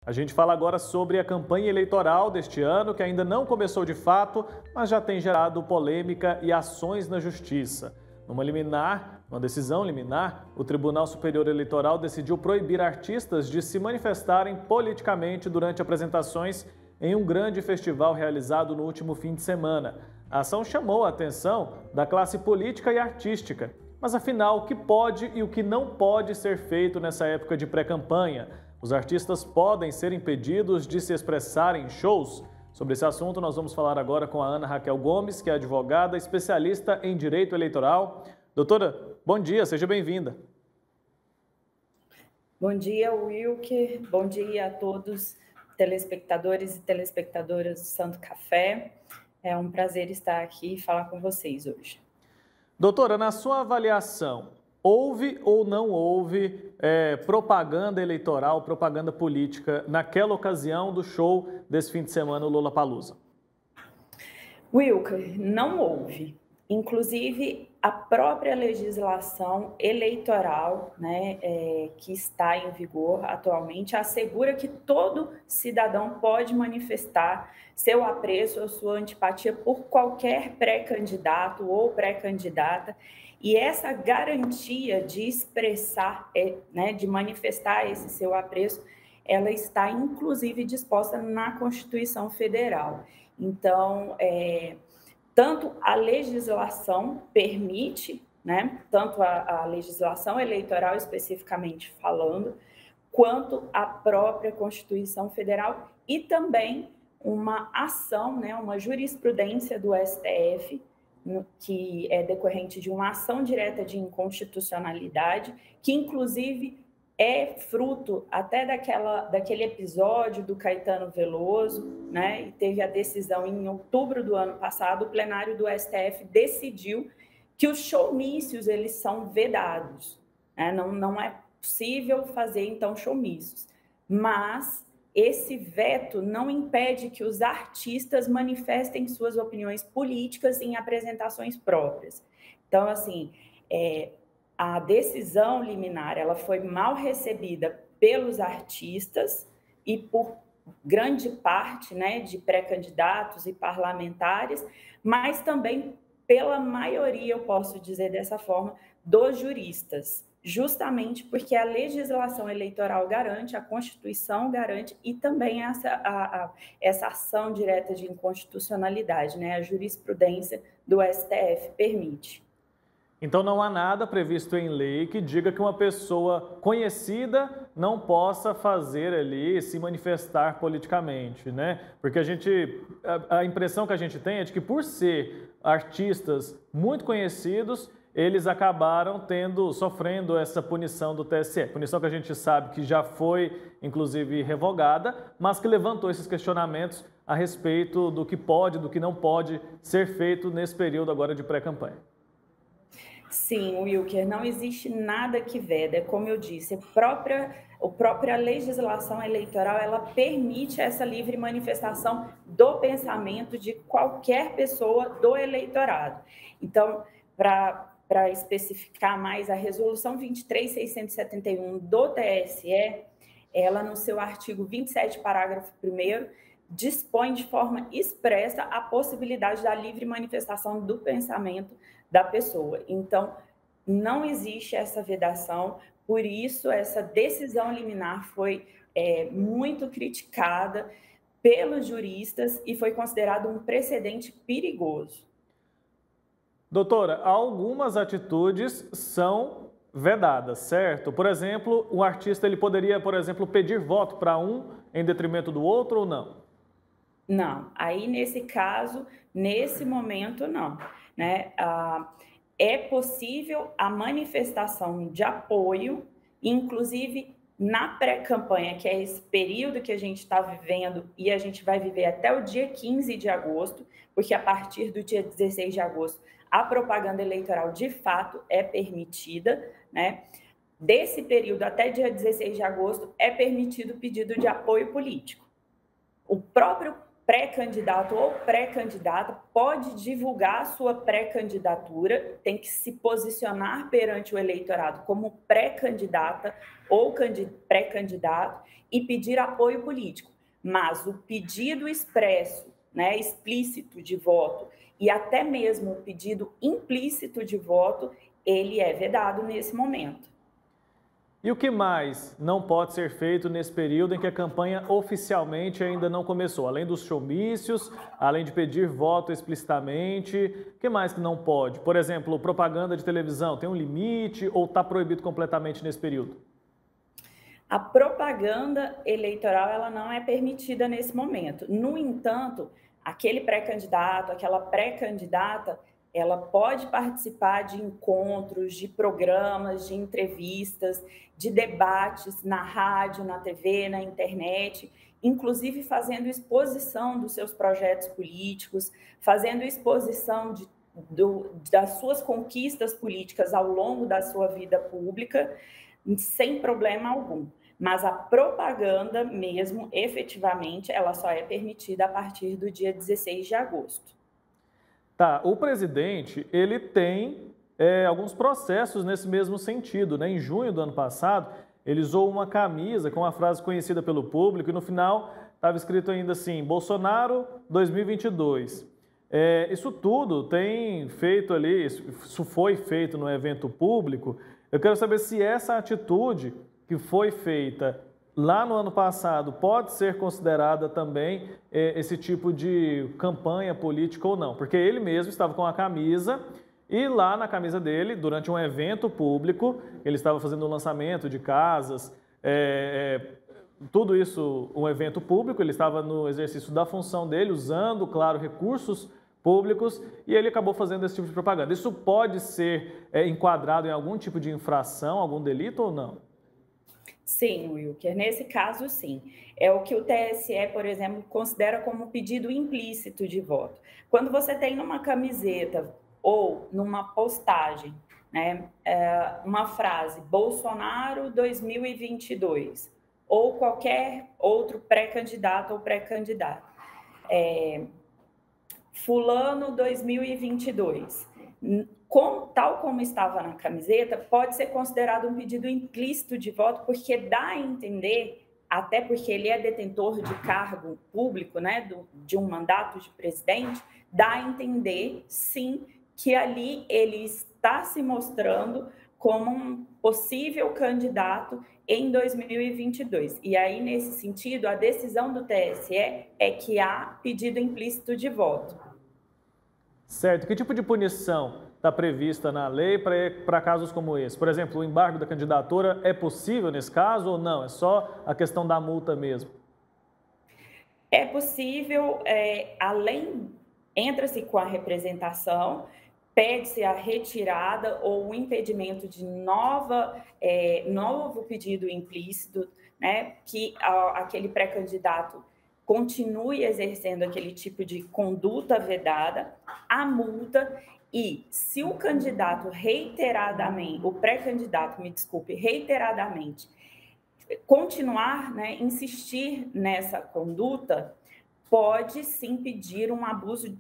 A gente fala agora sobre a campanha eleitoral deste ano, que ainda não começou de fato, mas já tem gerado polêmica e ações na justiça. Numa decisão liminar, o Tribunal Superior Eleitoral decidiu proibir artistas de se manifestarem politicamente durante apresentações em um grande festival realizado no último fim de semana. A ação chamou a atenção da classe política e artística. Mas afinal, o que pode e o que não pode ser feito nessa época de pré-campanha? Os artistas podem ser impedidos de se expressar em shows? Sobre esse assunto, nós vamos falar agora com a Ana Raquel Gomes, que é advogada, especialista em direito eleitoral. Doutora, bom dia, seja bem-vinda. Bom dia, Wilker. Bom dia a todos, telespectadores e telespectadoras do Santo Café. É um prazer estar aqui e falar com vocês hoje. Doutora, na sua avaliação, houve ou não houve propaganda eleitoral, propaganda política naquela ocasião do show desse fim de semana, o Lollapalooza? Wilker, não houve. Inclusive, a própria legislação eleitoral, que está em vigor atualmente, assegura que todo cidadão pode manifestar seu apreço ou sua antipatia por qualquer pré-candidato ou pré-candidata. E essa garantia de expressar, de manifestar esse seu apreço, ela está inclusive disposta na Constituição Federal. Então, tanto a legislação permite, tanto a legislação eleitoral especificamente falando, quanto a própria Constituição Federal e também uma ação, uma jurisprudência do STF, que é decorrente de uma ação direta de inconstitucionalidade, que inclusive é fruto até daquele episódio do Caetano Veloso, e teve a decisão em outubro do ano passado, o plenário do STF decidiu que os showmícios, eles são vedados, não é possível fazer, então, showmícios, mas esse veto não impede que os artistas manifestem suas opiniões políticas em apresentações próprias. Então, assim, a decisão liminar ela foi mal recebida pelos artistas e por grande parte de pré-candidatos e parlamentares, mas também pela maioria, eu posso dizer dessa forma, dos juristas, justamente porque a legislação eleitoral garante, a Constituição garante e também essa ação direta de inconstitucionalidade, a jurisprudência do STF permite. Então não há nada previsto em lei que diga que uma pessoa conhecida não possa fazer ali, se manifestar politicamente, Porque a impressão que a gente tem é de que por ser artistas muito conhecidos, eles acabaram sofrendo essa punição do TSE. Punição que a gente sabe que já foi, inclusive, revogada, mas que levantou esses questionamentos a respeito do que pode, do que não pode ser feito nesse período agora de pré-campanha. Sim, Wilker, não existe nada que veda, como eu disse, a própria legislação eleitoral, ela permite essa livre manifestação do pensamento de qualquer pessoa do eleitorado. Então, para especificar mais, a resolução 23.671 do TSE, ela no seu artigo 27, parágrafo 1º, dispõe de forma expressa a possibilidade da livre manifestação do pensamento da pessoa. Então, não existe essa vedação, por isso essa decisão liminar foi muito criticada pelos juristas e foi considerado um precedente perigoso. Doutora, algumas atitudes são vedadas, certo? Por exemplo, o artista ele poderia, por exemplo, pedir voto para um em detrimento do outro ou não? Não, aí nesse caso, nesse momento, não. É possível a manifestação de apoio, inclusive na pré-campanha, que é esse período que a gente está vivendo e a gente vai viver até o dia 15 de agosto, porque a partir do dia 16 de agosto a propaganda eleitoral de fato é permitida, Desse período até dia 16 de agosto é permitido o pedido de apoio político. O próprio pré-candidato ou pré-candidata pode divulgar sua pré-candidatura, tem que se posicionar perante o eleitorado como pré-candidata ou pré-candidato e pedir apoio político. Mas o pedido expresso, né, explícito de voto e até mesmo o pedido implícito de voto, ele é vedado nesse momento. E o que mais não pode ser feito nesse período em que a campanha oficialmente ainda não começou? Além dos showmícios, além de pedir voto explicitamente, o que mais que não pode? Por exemplo, propaganda de televisão, tem um limite ou está proibido completamente nesse período? A propaganda eleitoral ela não é permitida nesse momento. No entanto, aquele pré-candidato, aquela pré-candidata, ela pode participar de encontros, de programas, de entrevistas, de debates na rádio, na TV, na internet, inclusive fazendo exposição dos seus projetos políticos, fazendo exposição das suas conquistas políticas ao longo da sua vida pública, sem problema algum. Mas a propaganda mesmo, efetivamente, ela só é permitida a partir do dia 16 de agosto. Tá, o presidente, ele tem alguns processos nesse mesmo sentido, né? Em junho do ano passado, ele usou uma camisa com uma frase conhecida pelo público e no final estava escrito ainda assim, Bolsonaro 2022. Isso tudo tem feito ali, isso foi feito no evento público. Eu quero saber se essa atitude que foi feita lá no ano passado pode ser considerada também esse tipo de campanha política ou não, porque ele mesmo estava com a camisa e lá na camisa dele, durante um evento público, ele estava fazendo um lançamento de casas, tudo isso um evento público, ele estava no exercício da função dele, usando, claro, recursos públicos e ele acabou fazendo esse tipo de propaganda. Isso pode ser enquadrado em algum tipo de infração, algum delito ou não? Sim, Wilker, nesse caso, sim. É o que o TSE, por exemplo, considera como pedido implícito de voto. Quando você tem numa camiseta ou numa postagem, né, uma frase, Bolsonaro 2022, ou qualquer outro pré-candidato ou pré-candidata, Fulano 2022, tal como estava na camiseta, pode ser considerado um pedido implícito de voto, porque dá a entender, até porque ele é detentor de cargo público, né, de um mandato de presidente, dá a entender, sim, que ali ele está se mostrando como um possível candidato em 2022. E aí, nesse sentido, a decisão do TSE é que há pedido implícito de voto. Certo. Que tipo de punição está prevista na lei para casos como esse? Por exemplo, o embargo da candidatura é possível nesse caso ou não? É só a questão da multa mesmo? É possível, entra-se com a representação, pede-se a retirada ou o impedimento de novo pedido implícito, né, que aquele pré-candidato continue exercendo aquele tipo de conduta vedada, a multa. E se o candidato reiteradamente, o pré-candidato, reiteradamente, continuar, né, insistir nessa conduta, pode sim pedir um abuso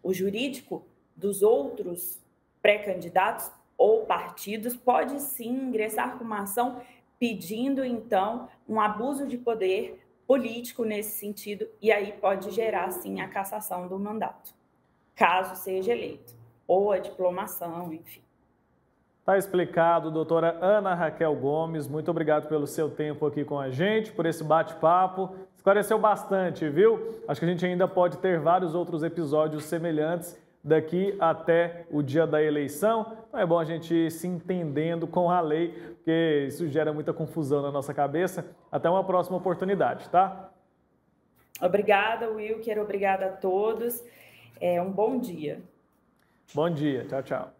o jurídico dos outros pré-candidatos ou partidos pode sim ingressar com uma ação pedindo, então, um abuso de poder político nesse sentido, e aí pode gerar, sim, a cassação do mandato, caso seja eleito, ou a diplomação, enfim. Está explicado, doutora Ana Raquel Gomes, muito obrigado pelo seu tempo aqui com a gente, por esse bate-papo, esclareceu bastante, viu? Acho que a gente ainda pode ter vários outros episódios semelhantes daqui até o dia da eleição. Então é bom a gente ir se entendendo com a lei, porque isso gera muita confusão na nossa cabeça. Até uma próxima oportunidade, tá? Obrigada, Wilker, obrigada a todos. Um bom dia. Bom dia, tchau, tchau.